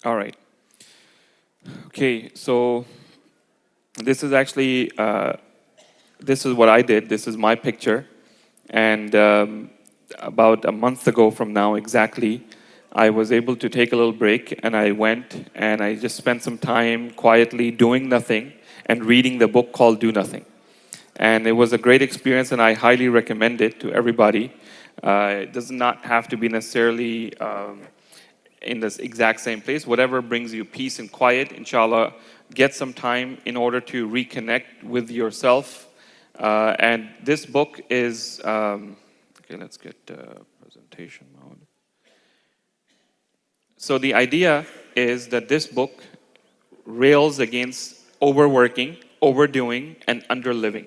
All right. Okay, so this is actually, this is what I did. This is my picture. And about a month ago from now exactly, I was able to take a little break and I went and I just spent some time quietly doing nothing and reading the book called Do Nothing. And it was a great experience and I highly recommend it to everybody. It does not have to be necessarily in this exact same place. Whatever brings you peace and quiet, inshallah, get some time in order to reconnect with yourself. And this book is, okay, let's get presentation mode. So the idea is that this book rails against overworking, overdoing, and underliving.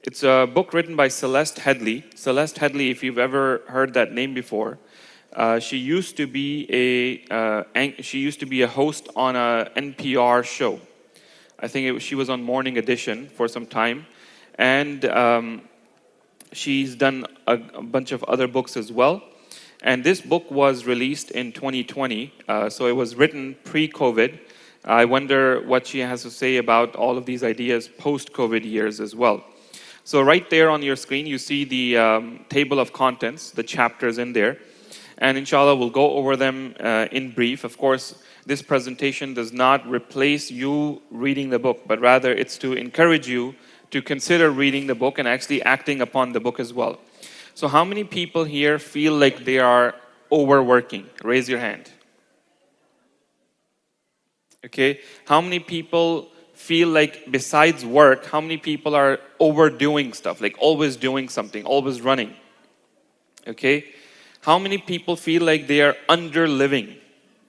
It's a book written by Celeste Headlee. Celeste Headlee, if you've ever heard that name before, she used to be a host on a NPR show. I think she was on Morning Edition for some time, and she's done a bunch of other books as well. And this book was released in 2020, so it was written pre-COVID. I wonder what she has to say about all of these ideas post-COVID years as well. So right there on your screen, you see the table of contents, the chapters in there. And inshallah, we'll go over them in brief. Of course, this presentation does not replace you reading the book, but rather it's to encourage you to consider reading the book and actually acting upon the book as well. So how many people here feel like they are overworking? Raise your hand. Okay. How many people feel like besides work, how many people are overdoing stuff, like always doing something, always running? Okay. How many people feel like they are underliving,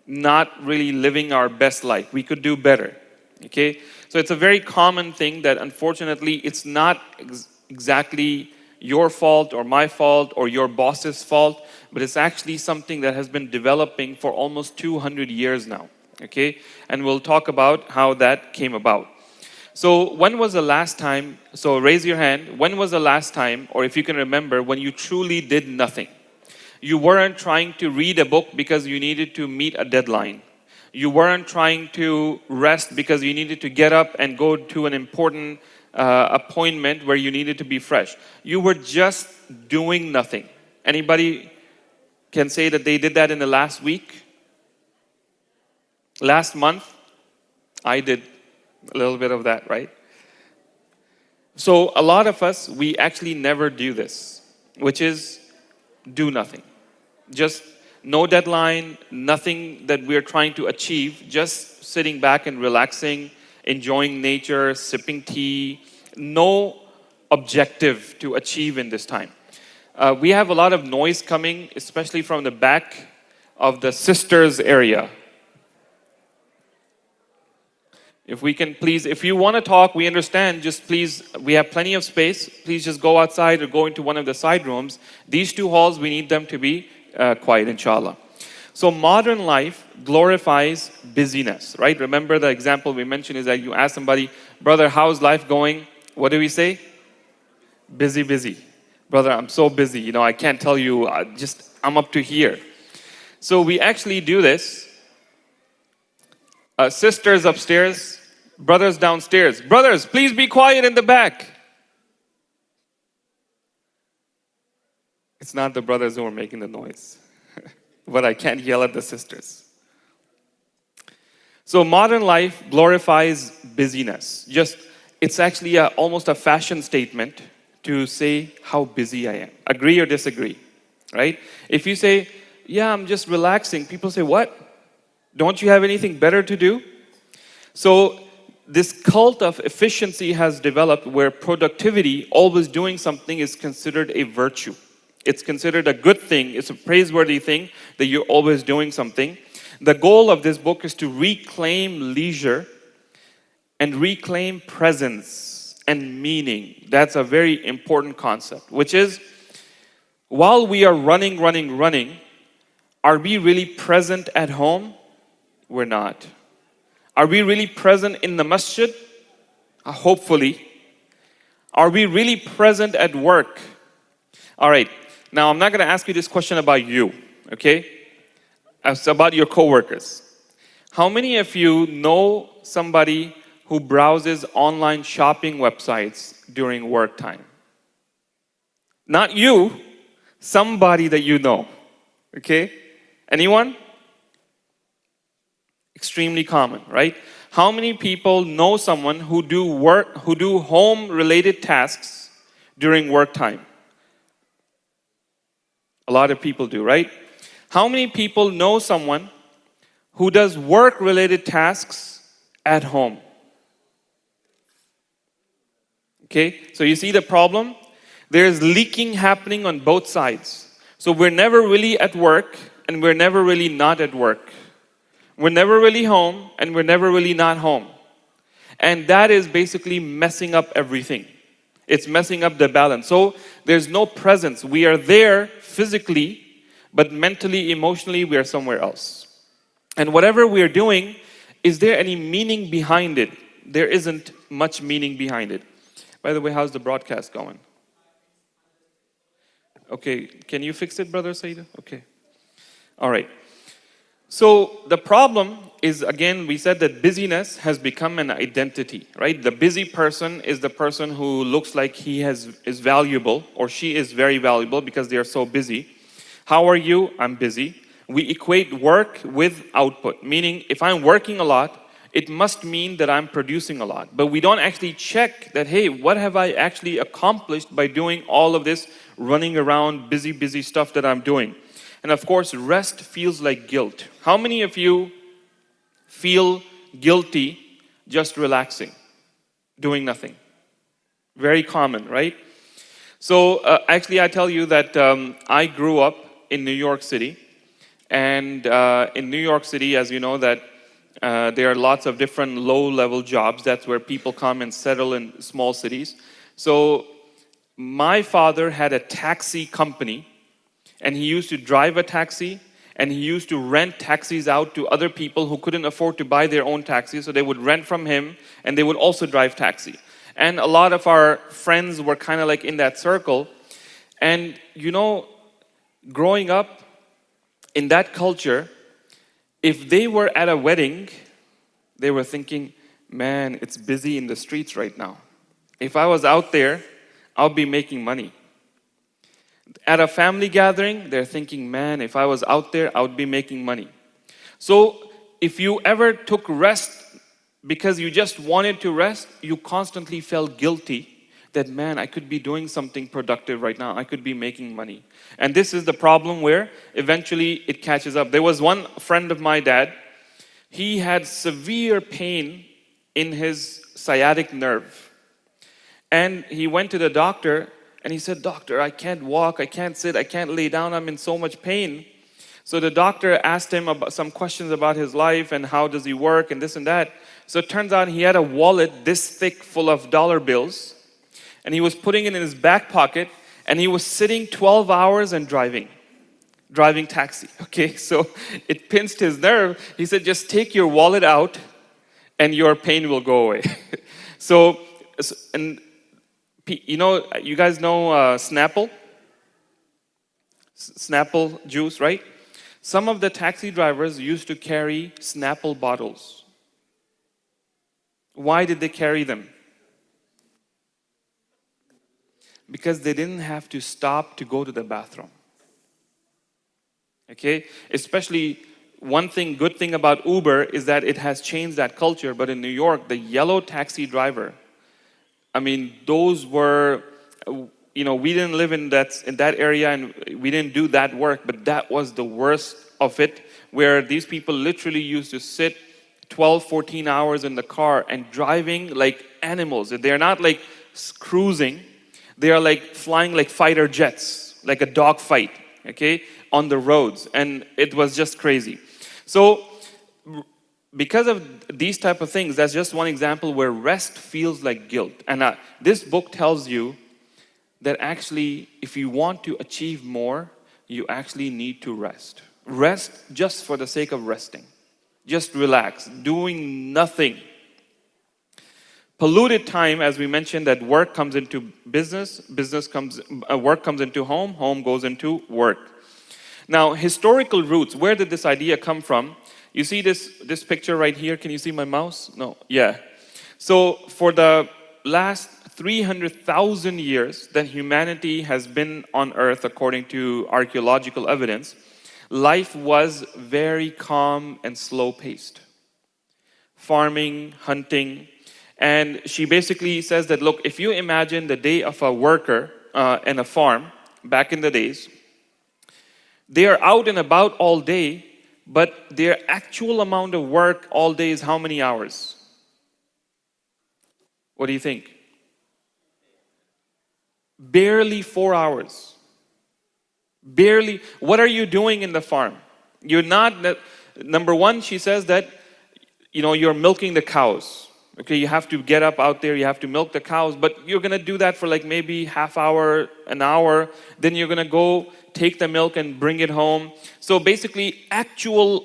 not really living our best life? We could do better. Okay. So it's a very common thing that unfortunately it's not exactly your fault or my fault or your boss's fault, but it's actually something that has been developing for almost 200 years now. Okay, and we'll talk about how that came about. So when was the last time, so raise your hand, when was the last time, or if you can remember, when you truly did nothing? You weren't trying to read a book because you needed to meet a deadline. You weren't trying to rest because you needed to get up and go to an important appointment where you needed to be fresh. You were just doing nothing. Anybody can say that they did that in the last week? Last month? I did a little bit of that, right? So a lot of us, we actually never do this, which is do nothing. Just no deadline, nothing that we're trying to achieve, just sitting back and relaxing, enjoying nature, sipping tea, no objective to achieve in this time. We have a lot of noise coming, especially from the back of the sisters area. If we can please, if you want to talk, we understand, just please, we have plenty of space. Please just go outside or go into one of the side rooms. These two halls, we need them to be quiet, inshallah. So modern life glorifies busyness, right? Remember the example we mentioned is that you ask somebody, brother, how's life going? What do we say? Busy, busy. Brother, I'm so busy. I can't tell you, I'm up to here. So we actually do this. Sisters upstairs, brothers downstairs. Brothers, please be quiet in the back. It's not the brothers who are making the noise, but I can't yell at the sisters. So modern life glorifies busyness. It's actually almost a fashion statement to say how busy I am. Agree or disagree, right? If you say, yeah, I'm just relaxing, people say, what? Don't you have anything better to do? So this cult of efficiency has developed where productivity, always doing something, is considered a virtue. It's considered a good thing. It's a praiseworthy thing that you're always doing something. The goal of this book is to reclaim leisure and reclaim presence and meaning. That's a very important concept, which is while we are running, are we really present at home? We're not. Are we really present in the masjid? Hopefully. Are we really present at work? All right. Now, I'm not going to ask you this question about you, okay? It's about your coworkers. How many of you know somebody who browses online shopping websites during work time? Not you, somebody that you know. Okay? Anyone? Extremely common, right? How many people know someone who do home-related tasks during work time? A lot of people do, right? How many people know someone who does work-related tasks at home? Okay, so you see the problem? There's leaking happening on both sides. So we're never really at work, and we're never really not at work. We're never really home, and we're never really not home. And that is basically messing up everything. It's messing up the balance. So there's no presence. We are there physically, but mentally, emotionally, we are somewhere else. And whatever we are doing, is there any meaning behind it? There isn't much meaning behind it. By the way, how's the broadcast going? Okay, can you fix it, Brother Saida? Okay. All right. So the problem is, again, we said that busyness has become an identity, right? The busy person is the person who looks like is valuable, or she is very valuable because they are so busy. How are you? I'm busy. We equate work with output, meaning if I'm working a lot, it must mean that I'm producing a lot. But we don't actually check that, hey, what have I actually accomplished by doing all of this running around, busy stuff that I'm doing? And of course, rest feels like guilt. How many of you feel guilty just relaxing, doing nothing? Very common, right? So actually, I tell you that I grew up in New York City. And in New York City, as you know, that there are lots of different low-level jobs. That's where people come and settle in small cities. So my father had a taxi company, and he used to drive a taxi, and he used to rent taxis out to other people who couldn't afford to buy their own taxis, so they would rent from him, and they would also drive taxi. And a lot of our friends were kind of like in that circle. And you know, growing up in that culture, if they were at a wedding, they were thinking, man, it's busy in the streets right now. If I was out there, I'll be making money. At a family gathering, they're thinking, man, if I was out there, I would be making money. So if you ever took rest because you just wanted to rest, you constantly felt guilty that, man, I could be doing something productive right now. I could be making money. And this is the problem where eventually it catches up. There was one friend of my dad. He had severe pain in his sciatic nerve. And he went to the doctor and he said, doctor, I can't walk, I can't sit, I can't lay down, I'm in so much pain. So the doctor asked him about some questions about his life and how does he work and this and that. So it turns out he had a wallet this thick full of dollar bills, and he was putting it in his back pocket, and he was sitting 12 hours and driving taxi. Okay, so it pinched his nerve. He said, just take your wallet out and your pain will go away. So, and you know, you guys know Snapple? Snapple juice, right? Some of the taxi drivers used to carry Snapple bottles. Why did they carry them? Because they didn't have to stop to go to the bathroom. Okay? Especially good thing about Uber is that it has changed that culture. But in New York, the yellow taxi driver, I mean, those were, you know, we didn't live in that area and we didn't do that work, but that was the worst of it, where these people literally used to sit 12, 14 hours in the car and driving like animals. They're not like cruising. They are like flying like fighter jets, like a dogfight, okay, on the roads. And it was just crazy. So because of these type of things, that's just one example where rest feels like guilt. And this book tells you that actually, if you want to achieve more, you actually need to rest. Rest just for the sake of resting. Just relax, doing nothing. Polluted time, as we mentioned, that work comes into business, work comes into home, home goes into work. Now, historical roots, where did this idea come from? You see this picture right here? Can you see my mouse? No. Yeah. So for the last 300,000 years that humanity has been on Earth, according to archaeological evidence, life was very calm and slow-paced. Farming, hunting, and she basically says that, look, if you imagine the day of a worker in a farm back in the days, they are out and about all day, but their actual amount of work all day is how many hours? What do you think? Barely 4 hours. Barely. What are you doing in the farm? You're not, number one, she says that, you're milking the cows. Okay, you have to get up out there, you have to milk the cows, but you're gonna do that for like maybe half hour, an hour, then you're gonna go take the milk and bring it home. So basically, actual,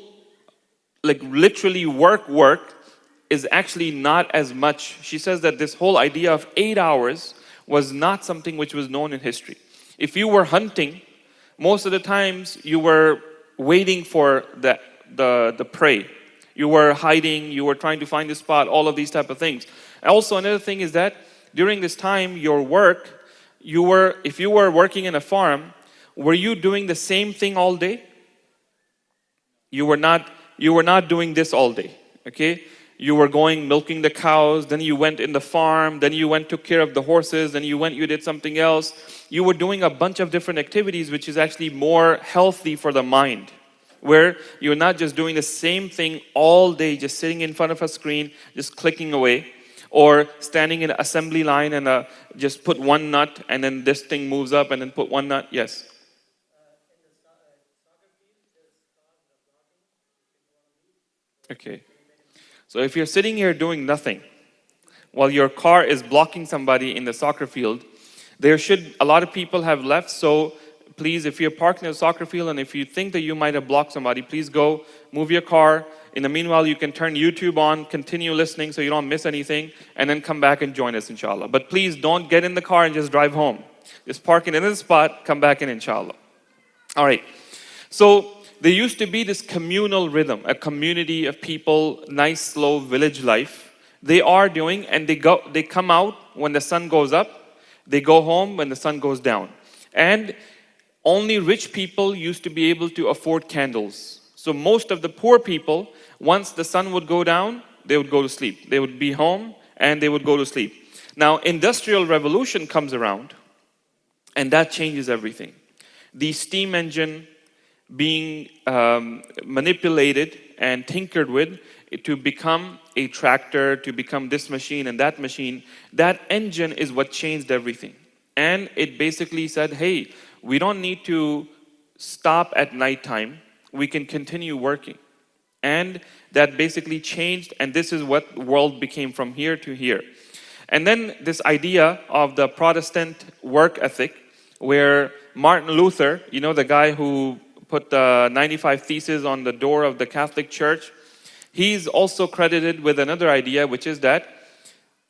like literally work is actually not as much. She says that this whole idea of 8 hours was not something which was known in history. If you were hunting, most of the times you were waiting for the prey. You were hiding, you were trying to find a spot, all of these type of things. Also, another thing is that during this time, your work, if you were working in a farm, were you doing the same thing all day? You were not doing this all day, okay? You were going milking the cows, then you went in the farm, then you went took care of the horses, then you did something else. You were doing a bunch of different activities, which is actually more healthy for the mind, where you're not just doing the same thing all day, just sitting in front of a screen, just clicking away, or standing in an assembly line and just put one nut and then this thing moves up and then put one nut. Yes? Okay. So if you're sitting here doing nothing, while your car is blocking somebody in the soccer field, a lot of people have left, so please, if you're parked in a soccer field and if you think that you might have blocked somebody, please go, move your car. In the meanwhile, you can turn YouTube on, continue listening so you don't miss anything, and then come back and join us, inshallah. But please don't get in the car and just drive home. Just park in another spot, come back in, inshallah. All right. So there used to be this communal rhythm, a community of people, nice, slow village life. They are doing, and they come out when the sun goes up. They go home when the sun goes down. And only rich people used to be able to afford candles. So most of the poor people, once the sun would go down, they would go to sleep. They would be home and they would go to sleep. Now, Industrial Revolution comes around and that changes everything. The steam engine being manipulated and tinkered with to become a tractor, to become this machine and that machine, that engine is what changed everything. And it basically said, hey, we don't need to stop at nighttime. We can continue working. And that basically changed, and this is what the world became from here to here. And then this idea of the Protestant work ethic, where Martin Luther, the guy who put the 95 Theses on the door of the Catholic Church, he's also credited with another idea, which is that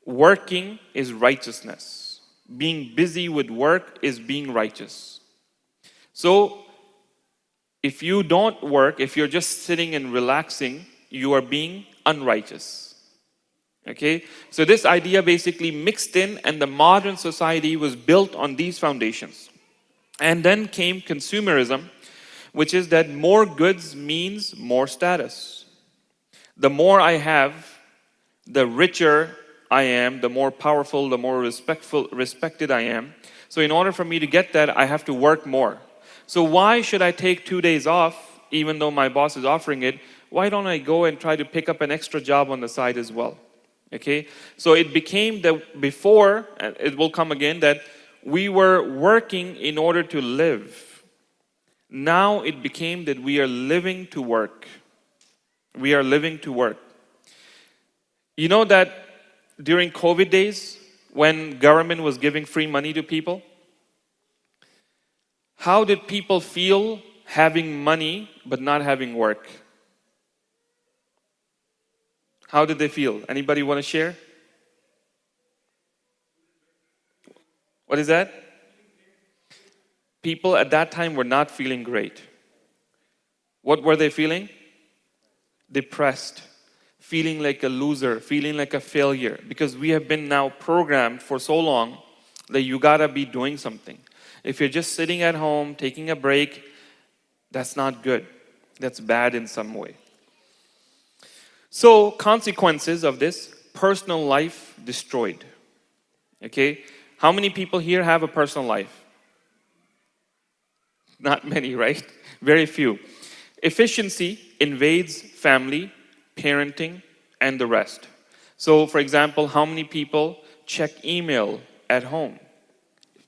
working is righteousness. Being busy with work is being righteous. So, if you don't work, if you're just sitting and relaxing, you are being unrighteous. Okay? So this idea basically mixed in, and the modern society was built on these foundations. And then came consumerism, which is that more goods means more status. The more I have, the richer I am, the more powerful, the more respected I am. So in order for me to get that, I have to work more. So why should I take 2 days off, even though my boss is offering it? Why don't I go and try to pick up an extra job on the side as well? Okay? So it became that before, and it will come again, that we were working in order to live. Now it became that we are living to work. We are living to work. You know that during COVID days, when government was giving free money to people, how did people feel having money but not having work? How did they feel? Anybody want to share? What is that? People at that time were not feeling great. What were they feeling? depressed, feeling like a loser, feeling like a failure, because we have been now programmed for so long that you gotta be doing something. If you're just sitting at home, taking a break, that's not good. That's bad in some way. So, consequences of this: personal life destroyed. Okay? How many people here have a personal life? Not many, right? Very few. Efficiency invades family, parenting, and the rest. So, for example, how many people check email at home?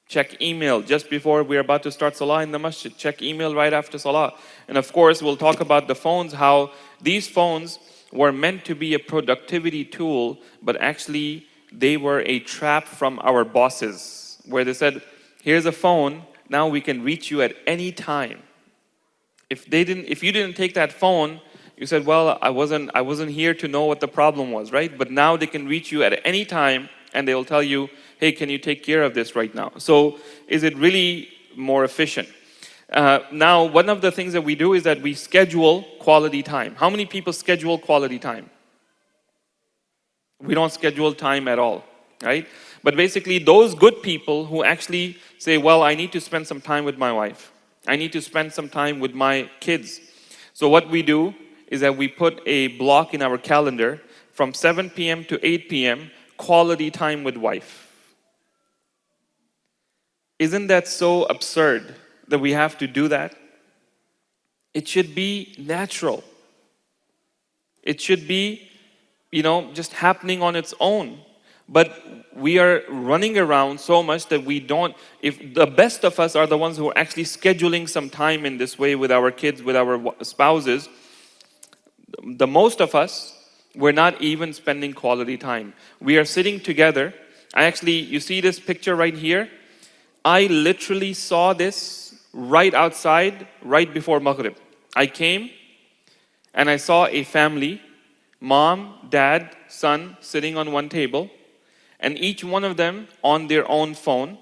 Check email just before we're about to start Salah in the masjid. Check email right after Salah. And of course, we'll talk about the phones, how these phones were meant to be a productivity tool, but actually they were a trap from our bosses, where they said, here's a phone, now we can reach you at any time. If you didn't take that phone, you said, well, I wasn't here to know what the problem was, right? But now they can reach you at any time, and they will tell you, hey, can you take care of this right now? So is it really more efficient? Now, one of the things that we do is that we schedule quality time. How many people schedule quality time? We don't schedule time at all, right? But basically, those good people who actually say, well, I need to spend some time with my wife. I need to spend some time with my kids. So what we do is that we put a block in our calendar from 7 p.m. to 8 p.m., quality time with wife. Isn't that so absurd that we have to do that? It should be natural. It should be, just happening on its own. But we are running around so much that we don't, if the best of us are the ones who are actually scheduling some time in this way with our kids, with our spouses, the most of us, we're not even spending quality time. We are sitting together. You see this picture right here? I literally saw this right outside, right before Maghrib. I came and I saw a family, mom, dad, son, sitting on one table, and each one of them on their own phone,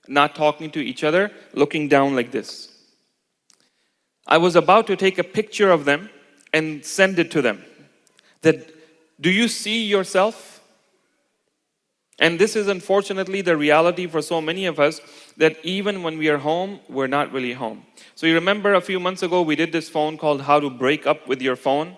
not talking to each other, looking down like this. I was about to take a picture of them and send it to them. Do you see yourself? And this is unfortunately the reality for so many of us, that even when we are home, we're not really home. So you remember a few months ago, we did this phone called How to Break Up with Your Phone.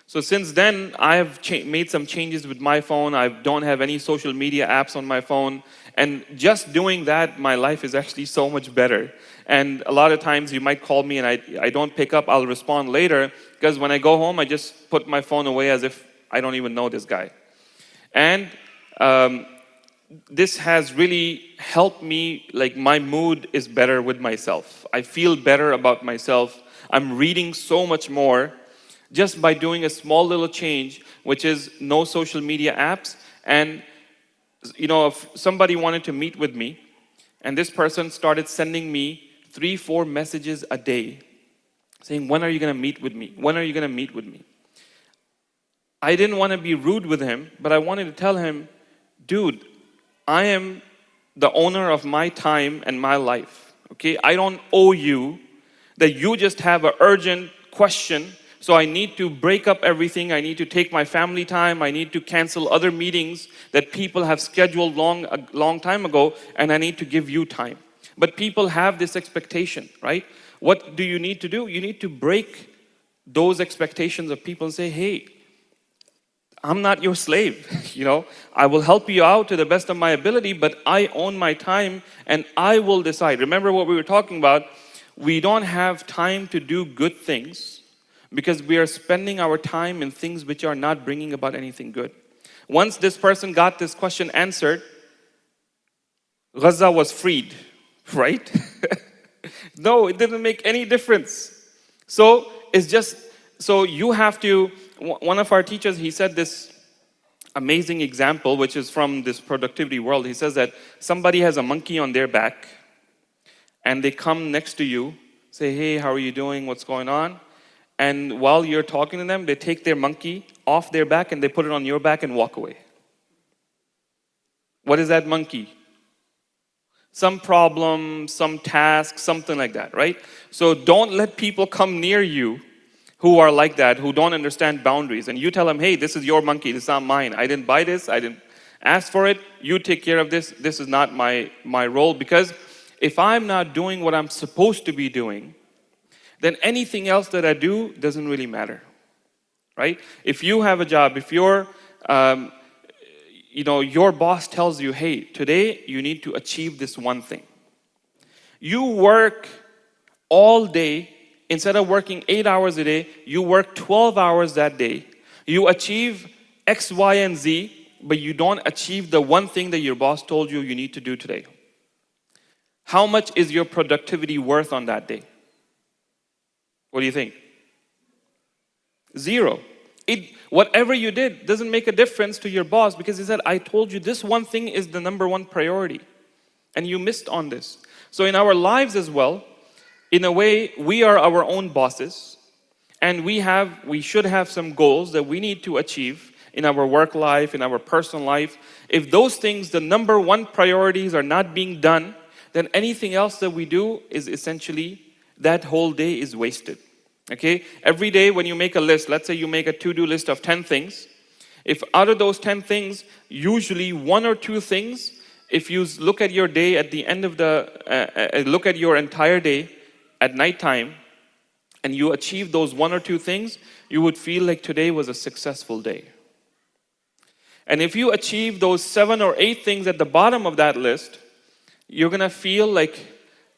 So since then, I have made some changes with my phone. I don't have any social media apps on my phone. And just doing that, my life is actually so much better. And a lot of times you might call me and I don't pick up, I'll respond later. Because when I go home, I just put my phone away as if I don't even know this guy. And this has really helped me, like my mood is better with myself. I feel better about myself. I'm reading so much more just by doing a small little change, which is no social media apps. And, if somebody wanted to meet with me, and this person started sending me 3-4 messages a day, saying, when are you going to meet with me? When are you going to meet with me? I didn't want to be rude with him, but I wanted to tell him, dude, I am the owner of my time and my life, okay? I don't owe you that you just have an urgent question, so I need to break up everything. I need to take my family time. I need to cancel other meetings that people have scheduled a long time ago, and I need to give you time. But people have this expectation, right? What do you need to do? You need to break those expectations of people and say, hey, I'm not your slave, I will help you out to the best of my ability, but I own my time and I will decide. Remember what we were talking about? We don't have time to do good things because we are spending our time in things which are not bringing about anything good. Once this person got this question answered, Gaza was freed, right? No, it didn't make any difference. So you have to. One of our teachers, he said this amazing example, which is from this productivity world. He says that somebody has a monkey on their back, and they come next to you, say, hey, how are you doing? What's going on? And while you're talking to them, they take their monkey off their back and they put it on your back and walk away. What is that monkey? Some problem, some task, something like that, right? So don't let people come near you who are like that, who don't understand boundaries. And you tell them, hey, this is your monkey, this is not mine. I didn't buy this, I didn't ask for it. You take care of this. This is not my role. Because if I'm not doing what I'm supposed to be doing, then anything else that I do doesn't really matter, right? If you have a job, if your boss tells you, hey, today you need to achieve this one thing. You work all day. Instead of working 8 hours a day, you work 12 hours that day. You achieve X, Y, and Z, but you don't achieve the one thing that your boss told you you need to do today. How much is your productivity worth on that day? What do you think? Zero. Whatever you did doesn't make a difference to your boss, because he said, I told you this one thing is the number one priority, and you missed on this. So in our lives as well, in a way, we are our own bosses, and we should have some goals that we need to achieve in our work life, in our personal life. If those things, the number one priorities, are not being done, then anything else that we do is essentially, that whole day is wasted. Okay? Every day when you make a list, let's say you make a to-do list of 10 things. If out of those 10 things, usually one or two things, if you look at your day at the end of look at your entire day, at nighttime, and you achieve those one or two things, you would feel like today was a successful day. And if you achieve those 7 or 8 things at the bottom of that list, you're going to feel like,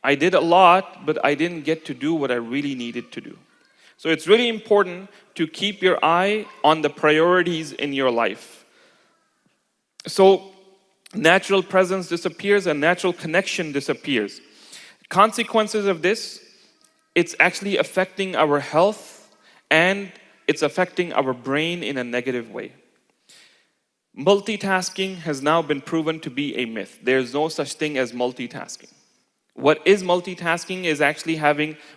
I did a lot, but I didn't get to do what I really needed to do. So it's really important to keep your eye on the priorities in your life. So natural presence disappears and natural connection disappears. Consequences of this, it's actually affecting our health, and it's affecting our brain in a negative way. Multitasking has now been proven to be a myth. There's no such thing as multitasking. What is multitasking is actually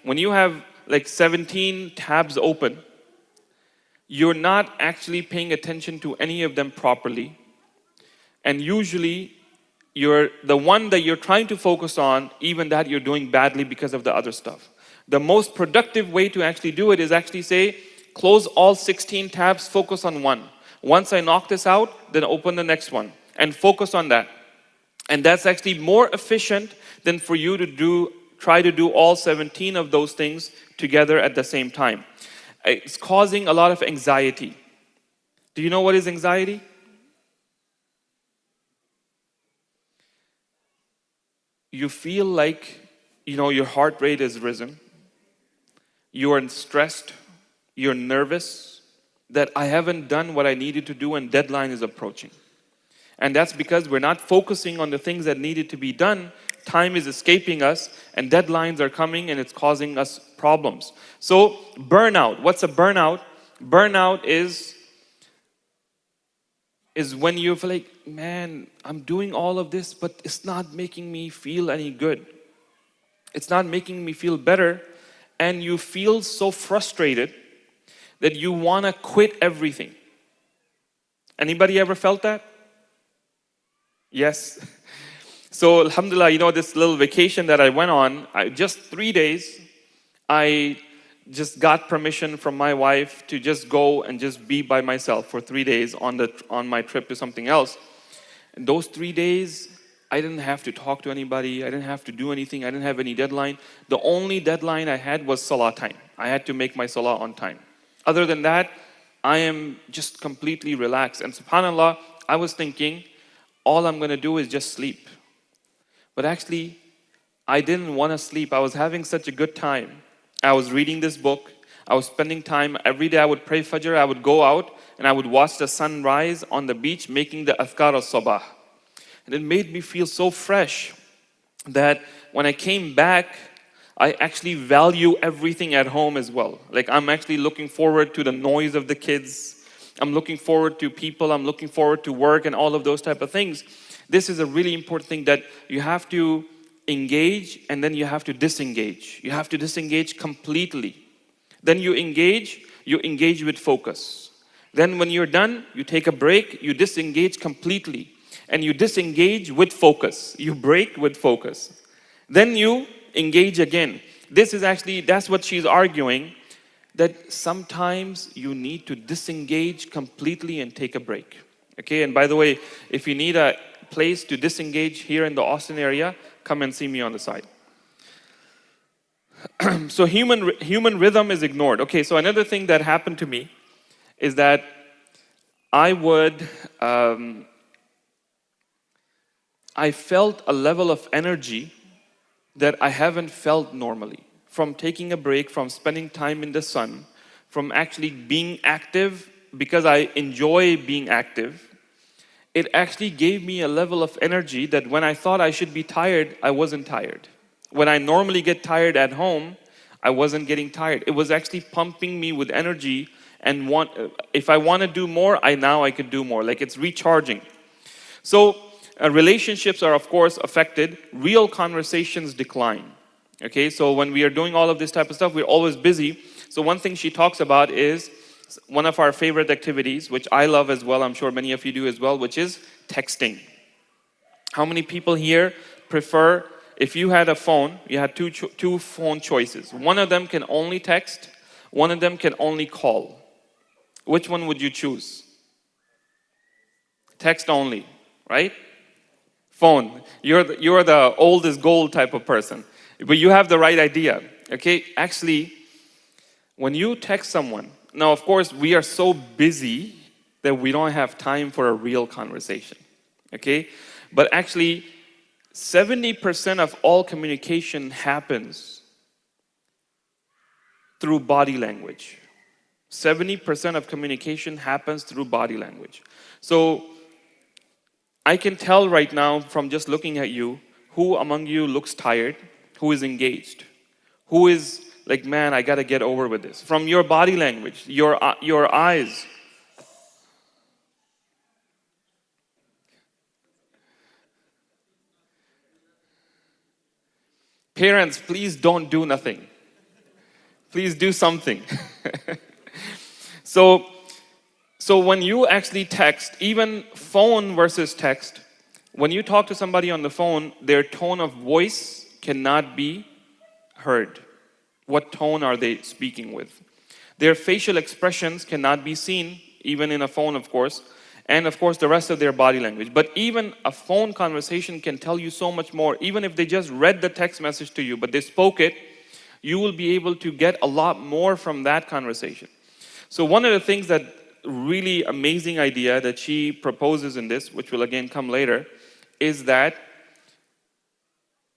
when you have like 17 tabs open, you're not actually paying attention to any of them properly. And usually, the one that you're trying to focus on, even that you're doing badly because of the other stuff. The most productive way to actually do it is actually say, close all 16 tabs, focus on one. Once I knock this out, then open the next one and focus on that. And that's actually more efficient than for you to try to do all 17 of those things together at the same time. It's causing a lot of anxiety. Do you know what is anxiety? You feel like, your heart rate is risen. You are stressed. You're nervous that I haven't done what I needed to do and deadline is approaching. And that's because we're not focusing on the things that needed to be done. Time is escaping us and deadlines are coming and it's causing us problems. So burnout. What's a burnout? Burnout is when you feel like, man, I'm doing all of this, but it's not making me feel any good. It's not making me feel better. And you feel so frustrated that you want to quit everything. Anybody ever felt that? Yes. So alhamdulillah, this little vacation that I went on, just 3 days, I just got permission from my wife to just go and just be by myself for 3 days on my trip to something else. And those 3 days, I didn't have to talk to anybody. I didn't have to do anything. I didn't have any deadline. The only deadline I had was salah time. I had to make my salah on time. Other than that, I am just completely relaxed. And subhanAllah, I was thinking, all I'm going to do is just sleep. But actually, I didn't want to sleep. I was having such a good time. I was reading this book. I was spending time. Every day I would pray Fajr. I would go out and I would watch the sun rise on the beach, making the Adhkar al-Sabah. And it made me feel so fresh that when I came back, I actually value everything at home as well. Like I'm actually looking forward to the noise of the kids. I'm looking forward to people. I'm looking forward to work and all of those type of things. This is a really important thing that you have to engage and then you have to disengage. You have to disengage completely. Then you engage with focus. Then when you're done, you take a break, you disengage completely. And you disengage with focus. You break with focus. Then you engage again. That's what she's arguing. that sometimes you need to disengage completely and take a break. Okay, and by the way, if you need a place to disengage here in the Austin area, come and see me on the side. So human rhythm is ignored. Okay, so another thing that happened to me is that I felt a level of energy that I haven't felt normally. From taking a break, from spending time in the sun, from actually being active because I enjoy being active, it actually gave me a level of energy that when I thought I should be tired, I wasn't tired. When I normally get tired at home, I wasn't getting tired. It was actually pumping me with energy, and if I want to do more, I could do more. Like, it's recharging. So relationships are, of course, affected. Real conversations decline. Okay, so when we are doing all of this type of stuff, we're always busy. So one thing she talks about is one of our favorite activities, which I love as well, I'm sure many of you do as well, which is texting. How many people here prefer, if you had a phone, you had two phone choices. One of them can only text, one of them can only call. Which one would you choose? Text only, right? Phone. You're the old is gold type of person. But you have the right idea, okay? Actually, when you text someone, now of course we are so busy that we don't have time for a real conversation, okay? But actually, 70% of all communication happens through body language. 70% of communication happens through body language. So I can tell right now from just looking at you, who among you looks tired, who is engaged, who is like, man, I gotta get over with this. From your body language, your eyes. Parents, please don't do nothing. Please do something. So when you actually text, even phone versus text, when you talk to somebody on the phone, their tone of voice cannot be heard. What tone are they speaking with? Their facial expressions cannot be seen, even in a phone, of course, and of course the rest of their body language. But even a phone conversation can tell you so much more. Even if they just read the text message to you, but they spoke it, you will be able to get a lot more from that conversation. So one of the things that really amazing idea that she proposes in this, which will again come later, is that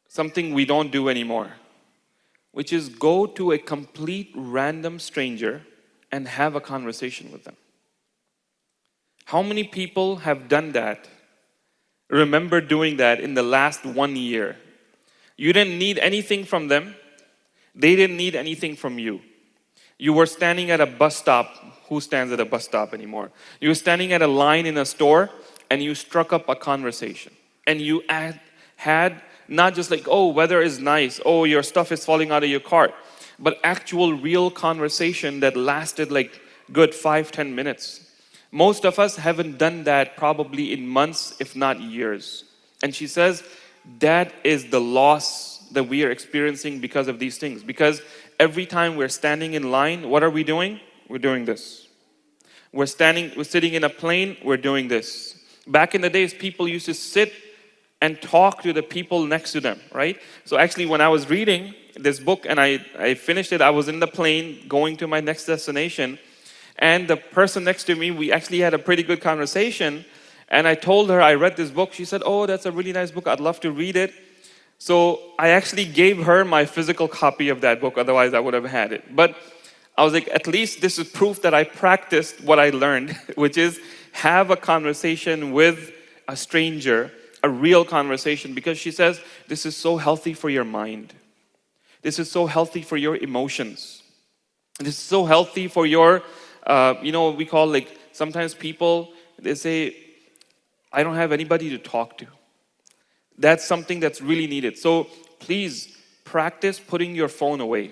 something we don't do anymore, which is go to a complete random stranger and have a conversation with them. How many people have done that? Remember doing that in the last 1 year. You didn't need anything from them. They didn't need anything from you. You were standing at a bus stop. Who stands at a bus stop anymore? You were standing at a line in a store and you struck up a conversation. And you had not just like, oh, weather is nice, oh, your stuff is falling out of your cart, but actual real conversation that lasted like good 5-10 minutes. Most of us haven't done that probably in months, if not years. And she says that is the loss that we are experiencing because of these things. Because every time we're standing in line, what are we doing? We're doing this. We're sitting in a plane, we're doing this. Back in the days, people used to sit and talk to the people next to them, right? So actually, when I was reading this book and I finished it, I was in the plane going to my next destination, and the person next to me, we actually had a pretty good conversation, and I told her I read this book. She said, oh, that's a really nice book, I'd love to read it. So I actually gave her my physical copy of that book, otherwise I would have had it. But I was like, at least this is proof that I practiced what I learned, which is have a conversation with a stranger, a real conversation, because she says this is so healthy for your mind. This is so healthy for your emotions. This is so healthy for your, what we call, like, sometimes people, they say, I don't have anybody to talk to. That's something that's really needed. So please practice putting your phone away.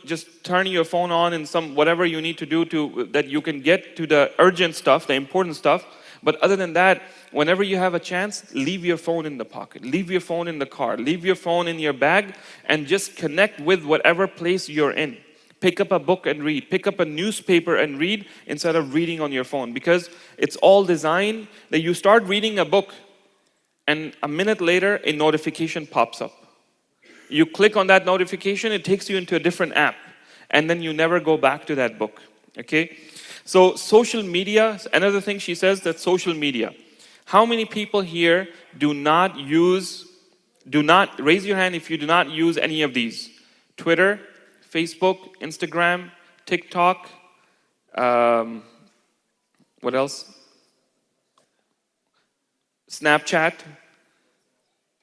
Just turning your phone on and whatever you need to do that you can get to the urgent stuff, the important stuff. But other than that, whenever you have a chance, leave your phone in the pocket, leave your phone in the car, leave your phone in your bag, and just connect with whatever place you're in. Pick up a book and read. Pick up a newspaper and read instead of reading on your phone, because it's all designed that you start reading a book and a minute later a notification pops up. You click on that notification, it takes you into a different app, and then you never go back to that book. Okay? So social media, another thing she says, that social media. How many people here do not raise your hand if you do not use any of these? Twitter, Facebook, Instagram, TikTok, what else? Snapchat.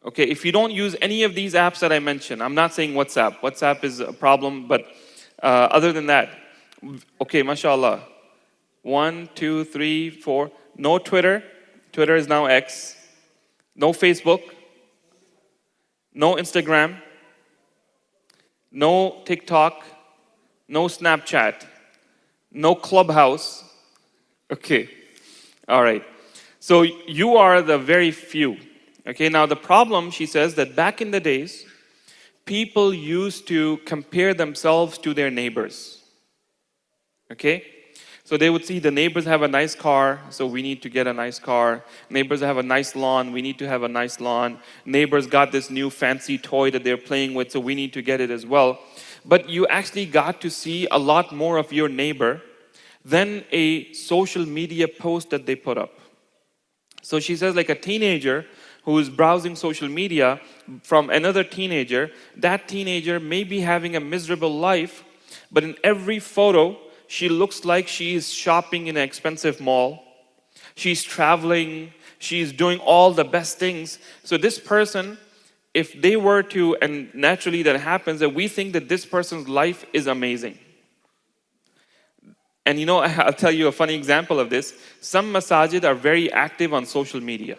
Okay, if you don't use any of these apps that I mentioned, I'm not saying WhatsApp. WhatsApp is a problem, but other than that, okay, mashallah. 1, 2, 3, 4. No Twitter. Twitter is now X. No Facebook. No Instagram. No TikTok. No Snapchat. No Clubhouse. Okay, all right. So you are the very few. Okay, now the problem, she says, that back in the days, people used to compare themselves to their neighbors. Okay? So they would see the neighbors have a nice car, so we need to get a nice car. Neighbors have a nice lawn, we need to have a nice lawn. Neighbors got this new fancy toy that they're playing with, so we need to get it as well. But you actually got to see a lot more of your neighbor than a social media post that they put up. So she says, like a teenager who is browsing social media from another teenager, that teenager may be having a miserable life, but in every photo, she looks like she's shopping in an expensive mall. She's traveling. She's doing all the best things. So this person, if they were to, and naturally that happens, that we think that this person's life is amazing. And you know, I'll tell you a funny example of this. Some masajid are very active on social media.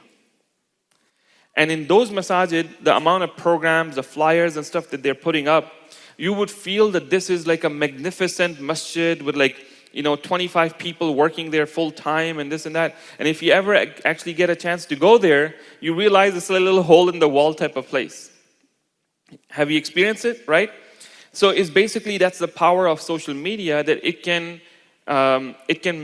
And in those masajid, the amount of programs, the flyers and stuff that they're putting up, you would feel that this is like a magnificent masjid with 25 people working there full time and this and that. And if you ever actually get a chance to go there, you realize it's a little hole in the wall type of place. Have you experienced it, right? So it's basically, that's the power of social media, that it can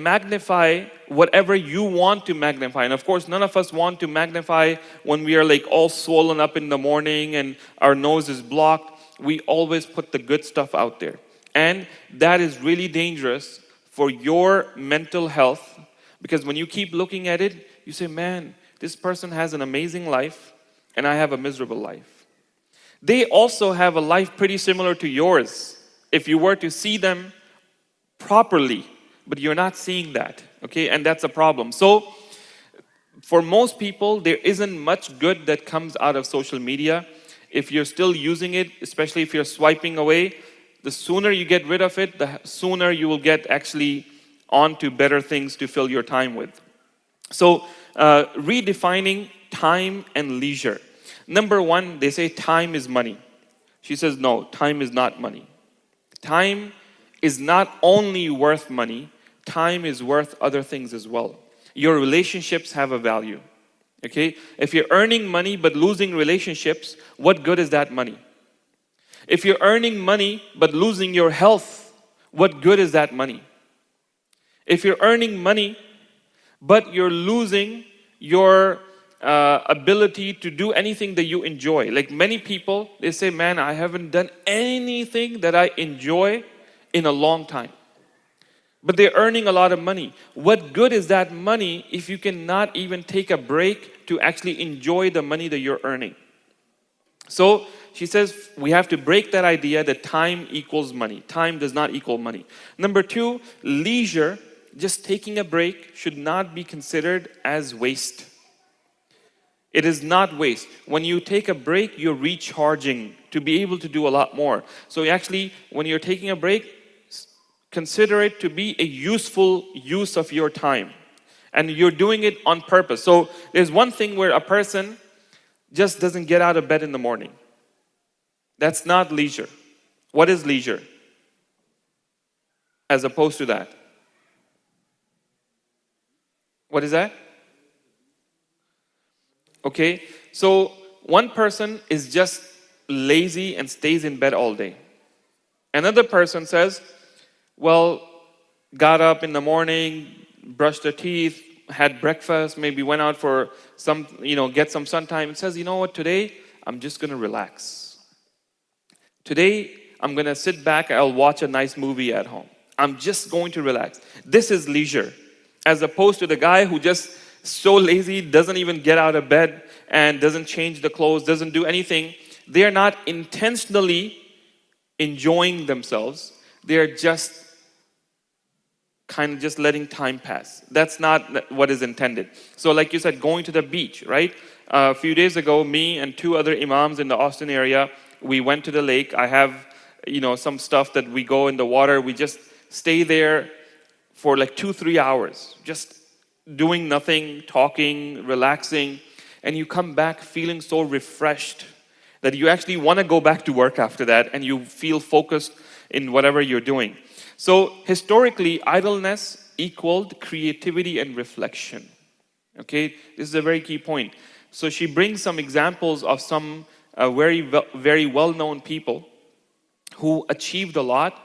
magnify whatever you want to magnify. And of course, none of us want to magnify when we are like all swollen up in the morning and our nose is blocked. We always put the good stuff out there. And that is really dangerous for your mental health, because when you keep looking at it, you say, man, this person has an amazing life and I have a miserable life. They also have a life pretty similar to yours if you were to see them properly, but you're not seeing that, okay? And that's a problem. So for most people, there isn't much good that comes out of social media. If you're still using it, especially if you're swiping away, the sooner you get rid of it, the sooner you will get actually on to better things to fill your time with. So redefining time and leisure. Number one, they say time is money. She says, no, time is not money. Time is not only worth money, time is worth other things as well. Your relationships have a value. Okay? If you're earning money but losing relationships, what good is that money? If you're earning money but losing your health, what good is that money? If you're earning money but you're losing your ability to do anything that you enjoy. Like many people, they say, man, I haven't done anything that I enjoy in a long time. But they're earning a lot of money. What good is that money if you cannot even take a break to actually enjoy the money that you're earning? So she says we have to break that idea that time equals money. Time does not equal money. Number two, leisure, just taking a break, should not be considered as waste. It is not waste. When you take a break, you're recharging to be able to do a lot more. So actually, when you're taking a break, consider it to be a useful use of your time. And you're doing it on purpose. So there's one thing where a person just doesn't get out of bed in the morning. That's not leisure. What is leisure? As opposed to that. What is that? Okay, so one person is just lazy and stays in bed all day. Another person says, well, got up in the morning, brushed their teeth, had breakfast, maybe went out for some, get some sun time, and says, you know what, today I'm just going to relax. Today I'm going to sit back, I'll watch a nice movie at home. I'm just going to relax. This is leisure, as opposed to the guy who just so lazy, doesn't even get out of bed and doesn't change the clothes, doesn't do anything. They are not intentionally enjoying themselves. They are just kind of just letting time pass. That's not what is intended. So like you said, going to the beach, right? A few days ago, me and two other imams in the Austin area, we went to the lake. I have, some stuff that we go in the water. We just stay there for like 2-3 hours, just doing nothing, talking, relaxing. And you come back feeling so refreshed that you actually want to go back to work after that, and you feel focused in whatever you're doing. So historically, idleness equaled creativity and reflection. Okay, this is a very key point. So she brings some examples of some very well-known people who achieved a lot,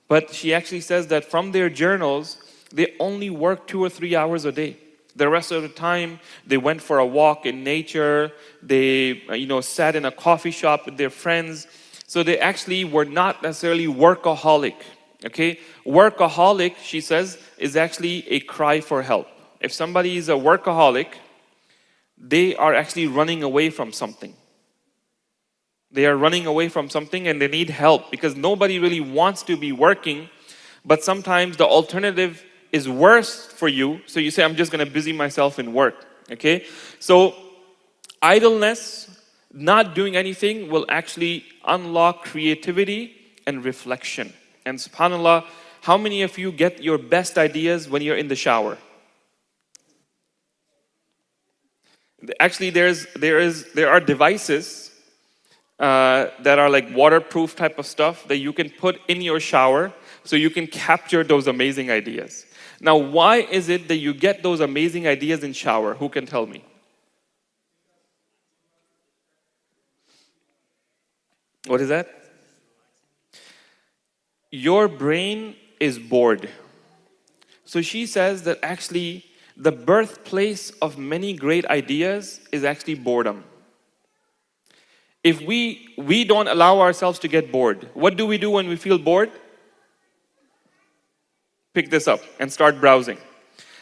but she actually says that from their journals, they only worked 2 or 3 hours a day. The rest of the time, they went for a walk in nature. They, sat in a coffee shop with their friends. So they actually were not necessarily workaholic. Okay, workaholic, she says, is actually a cry for help. If somebody is a workaholic, they are actually running away from something. They are running away from something and they need help, because nobody really wants to be working, but sometimes the alternative is worse for you. So you say, I'm just going to busy myself in work. Okay, so idleness, not doing anything, will actually unlock creativity and reflection. And subhanAllah, how many of you get your best ideas when you're in the shower? Actually, there are devices that are like waterproof type of stuff that you can put in your shower so you can capture those amazing ideas. Now, why is it that you get those amazing ideas in shower? Who can tell me? What is that? Your brain is bored. So she says that actually the birthplace of many great ideas is actually boredom. If we don't allow ourselves to get bored, what do we do when we feel bored? Pick this up and start browsing.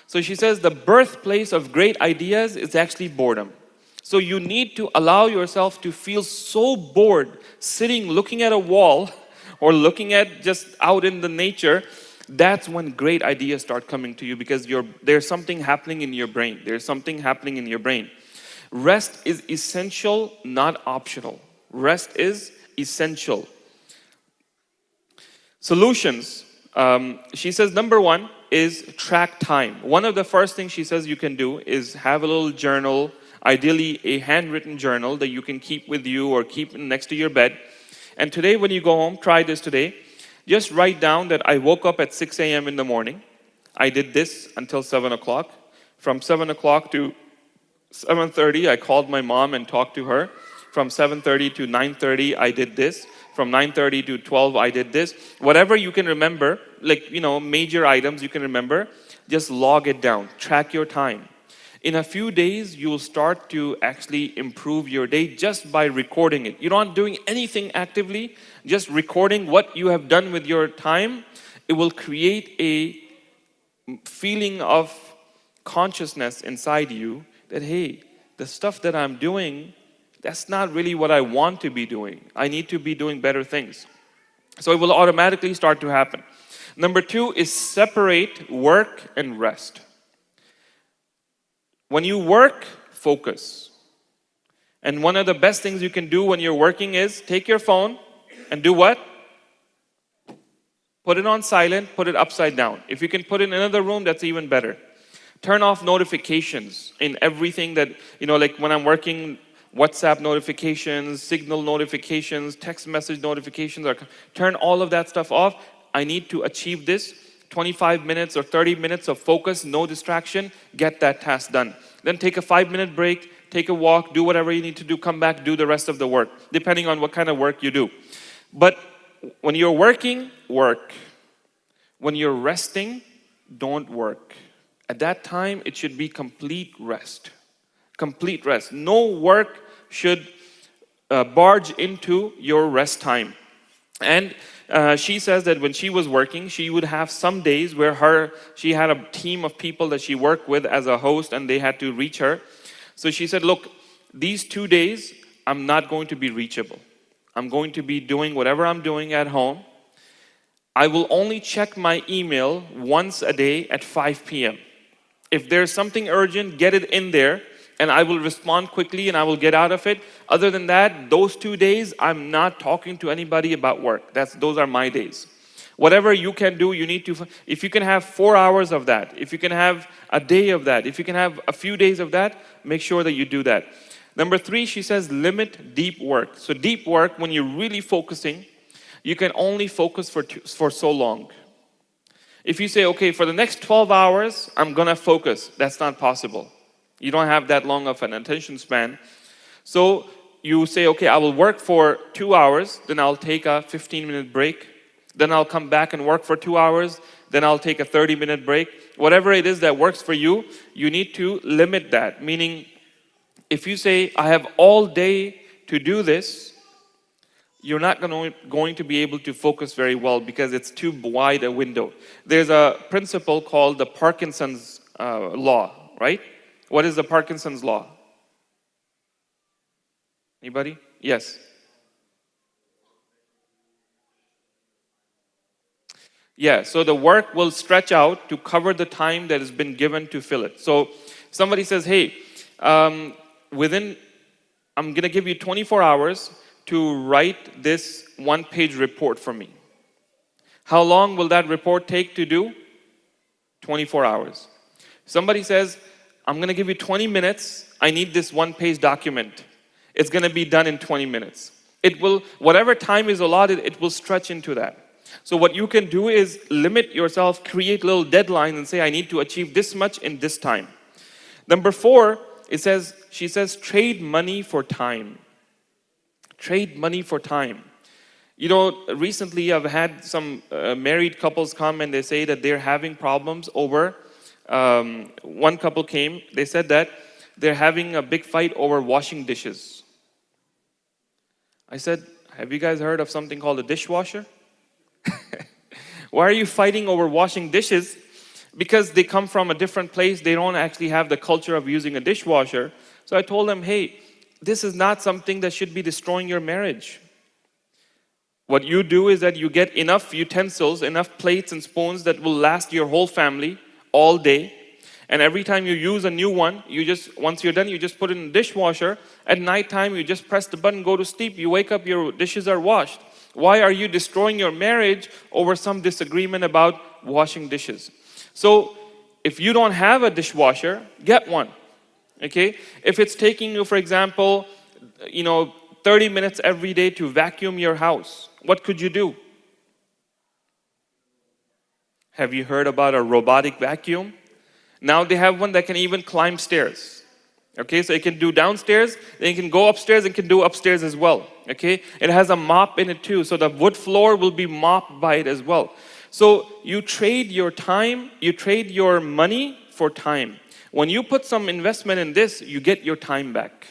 So she says the birthplace of great ideas is actually boredom. So you need to allow yourself to feel so bored sitting looking at a wall or looking at just out in the nature. That's when great ideas start coming to you, because there's something happening in your brain. There's something happening in your brain. Rest is essential, not optional. Rest is essential. Solutions. She says number 1 is track time. One of the first things she says you can do is have a little journal, ideally a handwritten journal that you can keep with you or keep next to your bed. And today when you go home, try this today. Just write down that I woke up at 6 a.m. in the morning. I did this until 7 o'clock. From 7 o'clock to 7:30, I called my mom and talked to her. From 7:30 to 9:30, I did this. From 9:30 to 12, I did this. Whatever you can remember, like, major items you can remember, just log it down. Track your time. In a few days, you will start to actually improve your day just by recording it. You're not doing anything actively, just recording what you have done with your time. It will create a feeling of consciousness inside you that, hey, the stuff that I'm doing, that's not really what I want to be doing. I need to be doing better things. So it will automatically start to happen. Number 2 is separate work and rest. When you work, focus. And one of the best things you can do when you're working is take your phone and do what? Put it on silent, put it upside down. If you can put it in another room, that's even better. Turn off notifications in everything that, like when I'm working, WhatsApp notifications, Signal notifications, text message notifications, turn all of that stuff off. I need to achieve this. 25 minutes or 30 minutes of focus, no distraction, get that task done. Then take a 5-minute break, take a walk, do whatever you need to do, come back, do the rest of the work, depending on what kind of work you do. But when you're working, work. When you're resting, don't work. At that time, it should be complete rest. Complete rest. No work should barge into your rest time. And she says that when she was working, she would have some days where she had a team of people that she worked with as a host, and they had to reach her. So she said, look, these 2 days, I'm not going to be reachable. I'm going to be doing whatever I'm doing at home. I will only check my email once a day at 5 p.m. If there's something urgent, get it in there, and I will respond quickly and I will get out of it. Other than that, those 2 days, I'm not talking to anybody about work. Those are my days. Whatever you can do, you need to, if you can have 4 hours of that, if you can have a day of that, if you can have a few days of that, make sure that you do that. Number 3, she says, limit deep work. So deep work, when you're really focusing, you can only focus for so long. If you say, okay, for the next 12 hours, I'm gonna focus, that's not possible. You don't have that long of an attention span. So you say, okay, I will work for 2 hours, then I'll take a 15-minute break, then I'll come back and work for 2 hours, then I'll take a 30-minute break. Whatever it is that works for you, you need to limit that. Meaning, if you say, I have all day to do this, you're not going to be able to focus very well because it's too wide a window. There's a principle called the Parkinson's law, right? What is the Parkinson's law? Anybody? Yes. Yeah, so the work will stretch out to cover the time that has been given to fill it. So somebody says, hey, I'm going to give you 24 hours to write this one-page report for me. How long will that report take to do? 24 hours. Somebody says, I'm going to give you 20 minutes. I need this one-page document. It's going to be done in 20 minutes. It will, whatever time is allotted, it will stretch into that. So what you can do is limit yourself, create little deadlines and say, I need to achieve this much in this time. Number 4, she says, trade money for time. Trade money for time. You know, recently I've had some married couples come and they say that they're having problems over, one couple came, they said that they're having a big fight over washing dishes. I said, have you guys heard of something called a dishwasher? Why are you fighting over washing dishes? Because they come from a different place, they don't actually have the culture of using a dishwasher. So I told them, hey, this is not something that should be destroying your marriage. What you do is that you get enough utensils, enough plates and spoons that will last your whole family all day. And every time you use a new one, once you're done, you just put it in the dishwasher. At night time, you just press the button, go to sleep. You wake up, your dishes are washed. Why are you destroying your marriage over some disagreement about washing dishes? So if you don't have a dishwasher, get one. Okay? If it's taking you, for example, 30 minutes every day to vacuum your house, what could you do? Have you heard about a robotic vacuum? Now they have one that can even climb stairs. Okay, so it can do downstairs, then it can go upstairs and can do upstairs as well. Okay, it has a mop in it too, so the wood floor will be mopped by it as well. So you trade your time, you trade your money for time. When you put some investment in this, you get your time back.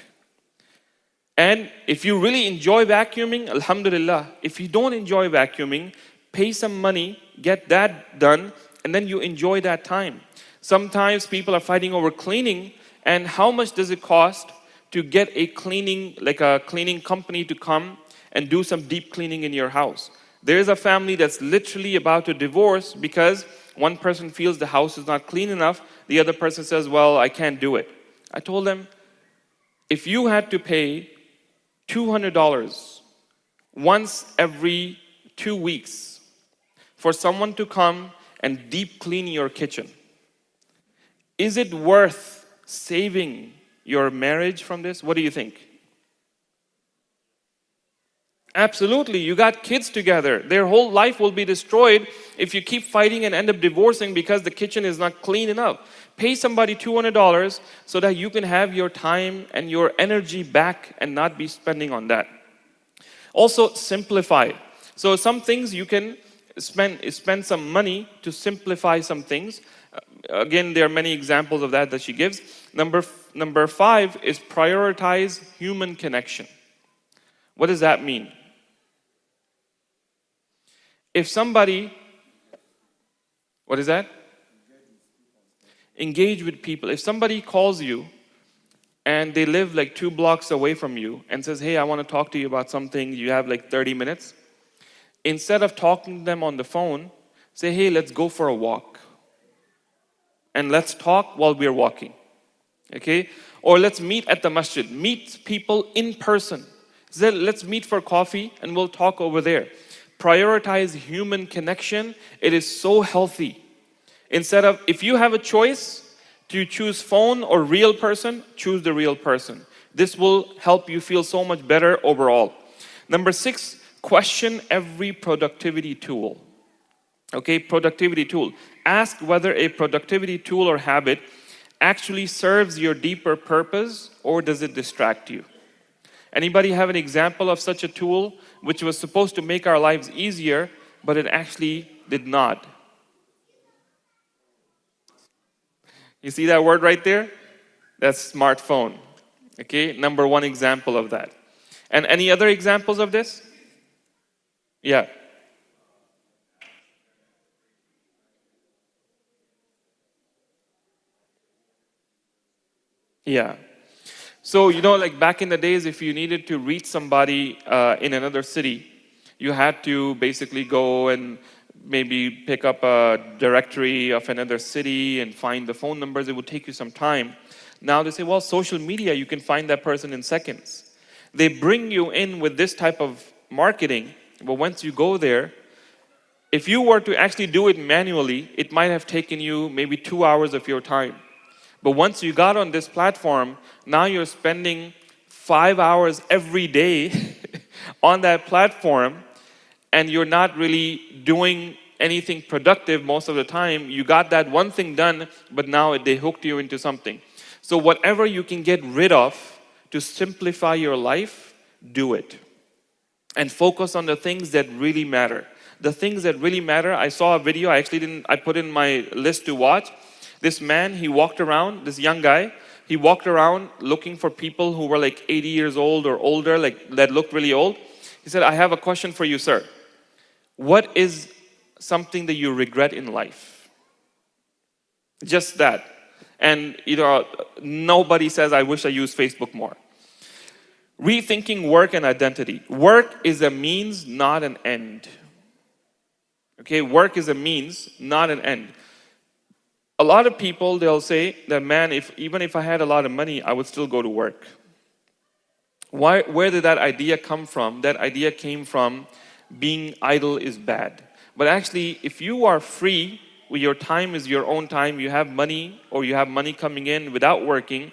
And if you really enjoy vacuuming, alhamdulillah. If you don't enjoy vacuuming, pay some money, get that done, and then you enjoy that time. Sometimes people are fighting over cleaning, and how much does it cost to get a cleaning company to come and do some deep cleaning in your house? There is a family that's literally about to divorce because one person feels the house is not clean enough. The other person says, well, I can't do it. I told them, if you had to pay $200 once every 2 weeks for someone to come and deep clean your kitchen, is it worth saving your marriage from this? What do you think? Absolutely. You got kids together. Their whole life will be destroyed if you keep fighting and end up divorcing because the kitchen is not clean enough. Pay somebody $200 so that you can have your time and your energy back and not be spending on that. Also, simplify. So some things you can spend some money to simplify some things. Again, there are many examples of that she gives. Number 5 is prioritize human connection. What does that mean? If somebody, what is that? Engage with people. If somebody calls you and they live like 2 blocks away from you and says, hey, I want to talk to you about something, you have like 30 minutes. Instead of talking to them on the phone, say, hey, let's go for a walk. And let's talk while we're walking. Okay? Or let's meet at the masjid. Meet people in person. So let's meet for coffee and we'll talk over there. Prioritize human connection. It is so healthy. Instead of, if you have a choice to choose phone or real person, choose the real person. This will help you feel so much better overall. Number 6, question every productivity tool. Okay, productivity tool. Ask whether a productivity tool or habit actually serves your deeper purpose or does it distract you? Anybody have an example of such a tool which was supposed to make our lives easier, but it actually did not? You see that word right there? That's smartphone. Okay, number 1 example of that. And any other examples of this? Yeah. Yeah. So, like back in the days, if you needed to reach somebody in another city, you had to basically go and maybe pick up a directory of another city and find the phone numbers. It would take you some time. Now they say, well, social media, you can find that person in seconds. They bring you in with this type of marketing, but once you go there, if you were to actually do it manually, it might have taken you maybe 2 hours of your time. But once you got on this platform, now you're spending 5 hours every day on that platform, and you're not really doing anything productive most of the time. You got that one thing done, but now they hooked you into something. So whatever you can get rid of to simplify your life, do it. And focus on the things that really matter. The things that really matter, I saw a video, I put in my list to watch. This man, he walked around, this young guy, he walked around looking for people who were like 80 years old or older, like that looked really old. He said, I have a question for you, sir. What is something that you regret in life? Just that. And nobody says, I wish I used Facebook more. Rethinking work and identity. Work is a means, not an end. Okay, work is a means, not an end. A lot of people, they'll say that, man, even if I had a lot of money, I would still go to work. Where did that idea come from? That idea came from being idle is bad. But actually, if you are free, your time is your own time, you have money or you have money coming in without working,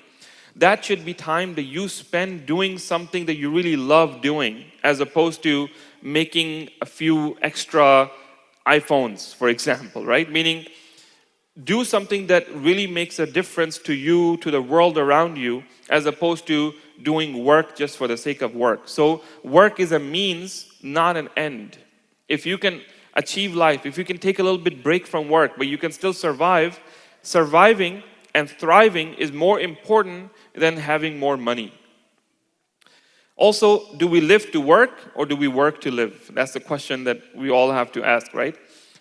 that should be time that you spend doing something that you really love doing, as opposed to making a few extra iPhones, for example, right? Meaning, do something that really makes a difference to you, to the world around you, as opposed to doing work just for the sake of work. So work is a means, not an end. If you can achieve life, if you can take a little bit break from work, but you can still survive, surviving and thriving is more important than having more money. Also, do we live to work or do we work to live? That's the question that we all have to ask, right?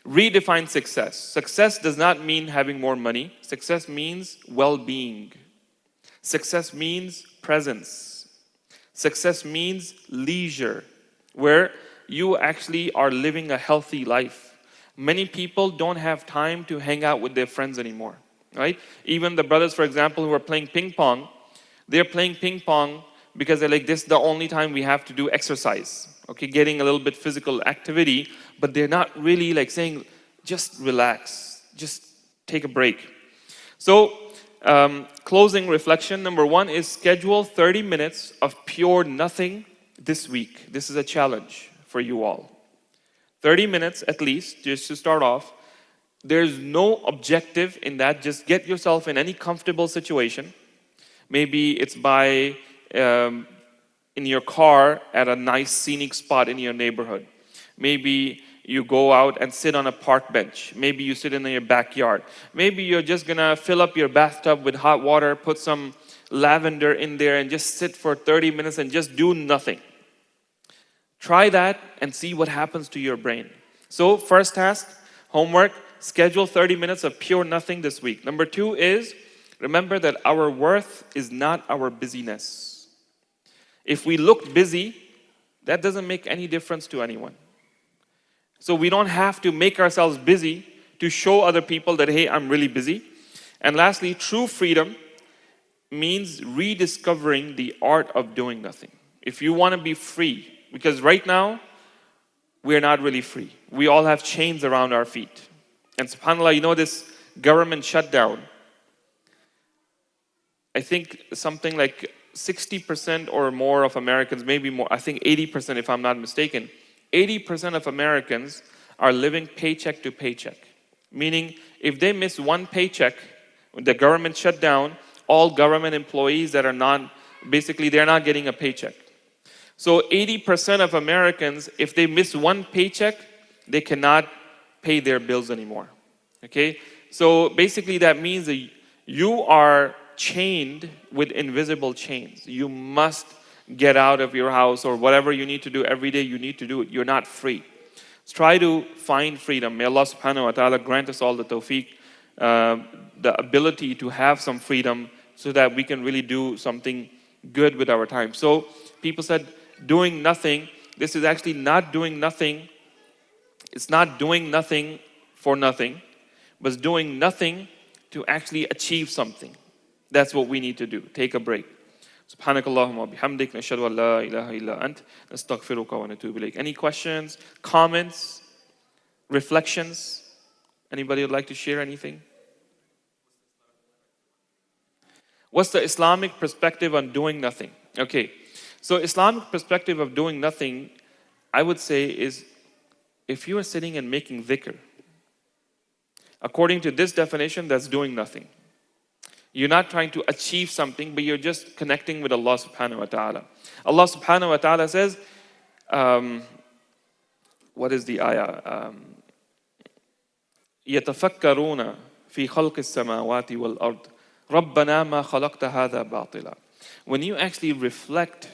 Redefine success. Success does not mean having more money. Success means well-being. Success means presence. Success means leisure, where you actually are living a healthy life. Many people don't have time to hang out with their friends anymore, right? Even the brothers, for example, who are playing ping pong, they're playing ping pong because they're like, this is the only time we have to do exercise. Okay, getting a little bit physical activity, but they're not really like saying, just relax, just take a break. So, closing reflection, number 1 is schedule 30 minutes of pure nothing this week. This is a challenge for you all. 30 minutes at least, just to start off. There's no objective in that. Just get yourself in any comfortable situation. Maybe it's in your car at a nice scenic spot in your neighborhood. Maybe you go out and sit on a park bench. Maybe you sit in your backyard. Maybe you're just gonna fill up your bathtub with hot water, put some lavender in there, and just sit for 30 minutes and just do nothing. Try that and see what happens to your brain. So, first task, homework, schedule 30 minutes of pure nothing this week. Number 2 is, remember that our worth is not our busyness. If we look busy, that doesn't make any difference to anyone. So we don't have to make ourselves busy to show other people that, hey, I'm really busy. And lastly, true freedom means rediscovering the art of doing nothing. If you want to be free, because right now, we're not really free. We all have chains around our feet. And subhanAllah, you know this government shutdown, I think something like 60% or more of Americans, maybe more, I think 80% if I'm not mistaken, 80% of Americans are living paycheck to paycheck. Meaning, if they miss one paycheck, the government shut down, all government employees that are not, basically they're not getting a paycheck. So 80% of Americans, if they miss one paycheck, they cannot pay their bills anymore. Okay? So basically that means that you are chained with invisible chains. You must get out of your house, or whatever you need to do every day, you need to do it. You're not free. So try to find freedom. May Allah subhanahu wa ta'ala grant us all the tawfiq, the ability to have some freedom so that we can really do something good with our time. So people said doing nothing. This is actually not doing nothing. It's not doing nothing for nothing, but doing nothing to actually achieve something. That's what we need to do. Take a break. سبحانك اللهم وبحمدك نشهد أن لا إله إلا أنت نستغفرك ونتوب إليك. Any questions, comments, reflections? Anybody would like to share anything? What's the Islamic perspective on doing nothing? Okay, so Islamic perspective of doing nothing, I would say, is if you are sitting and making dhikr, according to this definition, that's doing nothing. You're not trying to achieve something, but you're just connecting with Allah subhanahu wa ta'ala. Allah subhanahu wa ta'ala says, what is the ayah? يَتَفَكَّرُونَ فِي خَلْقِ السَّمَاوَاتِ وَالْأَرْضِ رَبَّنَا مَا خَلَقْتَ هَذَا بَاطِلًا. When you actually reflect,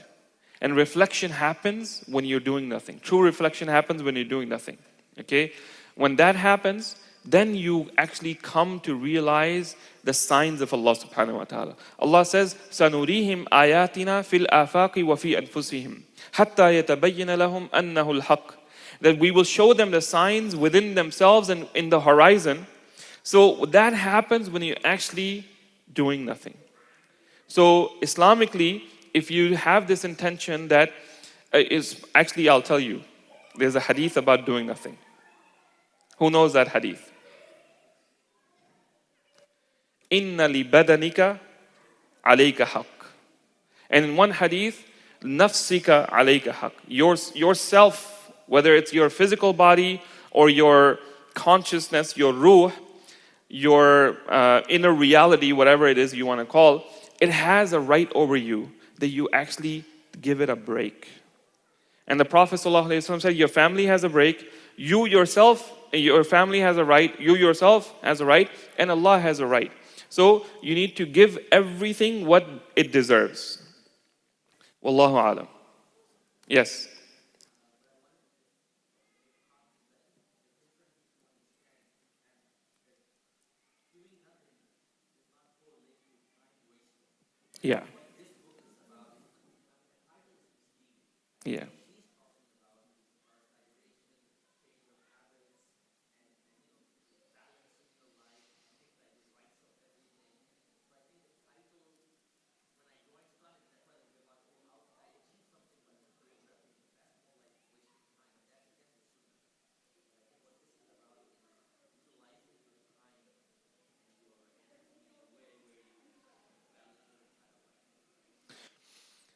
and reflection happens when you're doing nothing. True reflection happens when you're doing nothing. Okay? When that happens, then you actually come to realize the signs of Allah subhanahu wa ta'ala. Allah says, سَنُرِيهِمْ آيَاتِنَا فِي الْآفَاقِ وَفِي أَنفُسِهِمْ حَتَّى يَتَبَيَّنَ لَهُمْ أَنَّهُ الْحَقِّ. That we will show them the signs within themselves and in the horizon. So that happens when you're actually doing nothing. So Islamically, if you have this intention that is, actually I'll tell you, there's a hadith about doing nothing. Who knows that hadith? Inna li badanika alayka haq. And in one hadith, nafsika alayka haq. Yourself, whether it's your physical body or your consciousness, your ruh, your inner reality, whatever it is you want to call, it has a right over you that you actually give it a break. And the Prophet ﷺ said, your family has a break, you yourself, your family has a right, you yourself has a right, and Allah has a right. So you need to give everything what it deserves. Wallahu alam. Yes. Yeah. Yeah.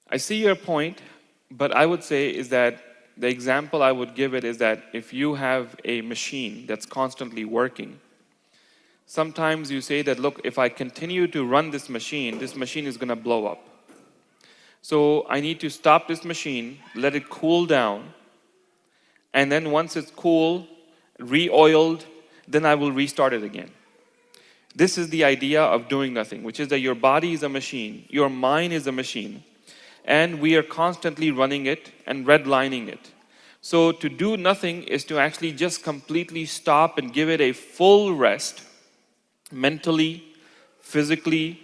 I see your point, but I would say is that the example I would give it is that if you have a machine that's constantly working, sometimes you say that, look, if I continue to run this machine is going to blow up. So I need to stop this machine, let it cool down, and then once it's cool, re-oiled, then I will restart it again. This is the idea of doing nothing, which is that your body is a machine, your mind is a machine, and we are constantly running it and redlining it. So to do nothing is to actually just completely stop and give it a full rest, mentally, physically,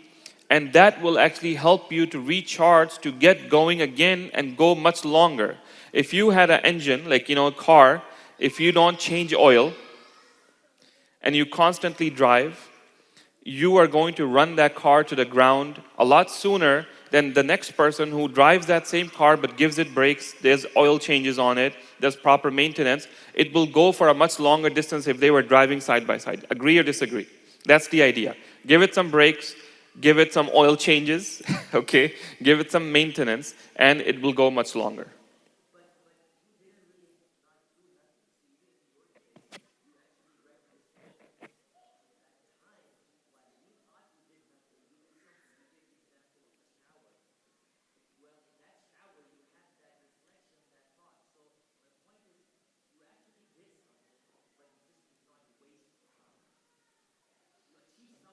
and that will actually help you to recharge, to get going again and go much longer. If you had an engine, like a car, if you don't change oil and you constantly drive, you are going to run that car to the ground a lot sooner than the next person who drives that same car but gives it brakes, there's oil changes on it, there's proper maintenance. It will go for a much longer distance if they were driving side by side. Agree or disagree? That's the idea. Give it some brakes, give it some oil changes, okay? Give it some maintenance, and it will go much longer.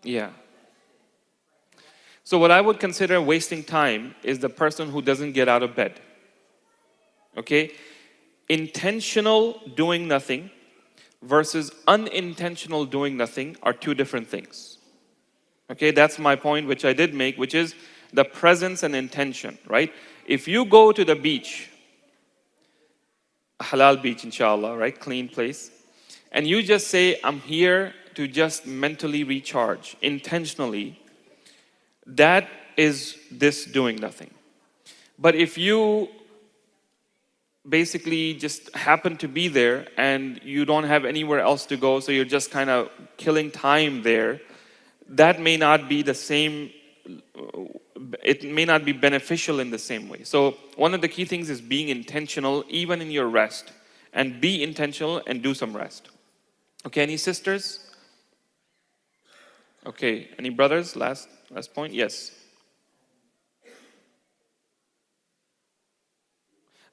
Yeah. So what I would consider wasting time is the person who doesn't get out of bed. Okay? Intentional doing nothing versus unintentional doing nothing are two different things. Okay, that's my point, which I did make, which is the presence and intention, right? If you go to the beach, a halal beach, inshallah, right? Clean place, and you just say, I'm here to just mentally recharge, intentionally, that is this doing nothing. But if you basically just happen to be there and you don't have anywhere else to go, so you're just kind of killing time there, that may not be the same, it may not be beneficial in the same way. So one of the key things is being intentional even in your rest, and be intentional and do some rest. Okay, any sisters? Okay, any brothers? Last point? Yes.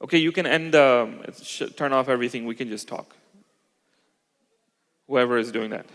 Okay, you can end, turn off everything, we can just talk. Whoever is doing that.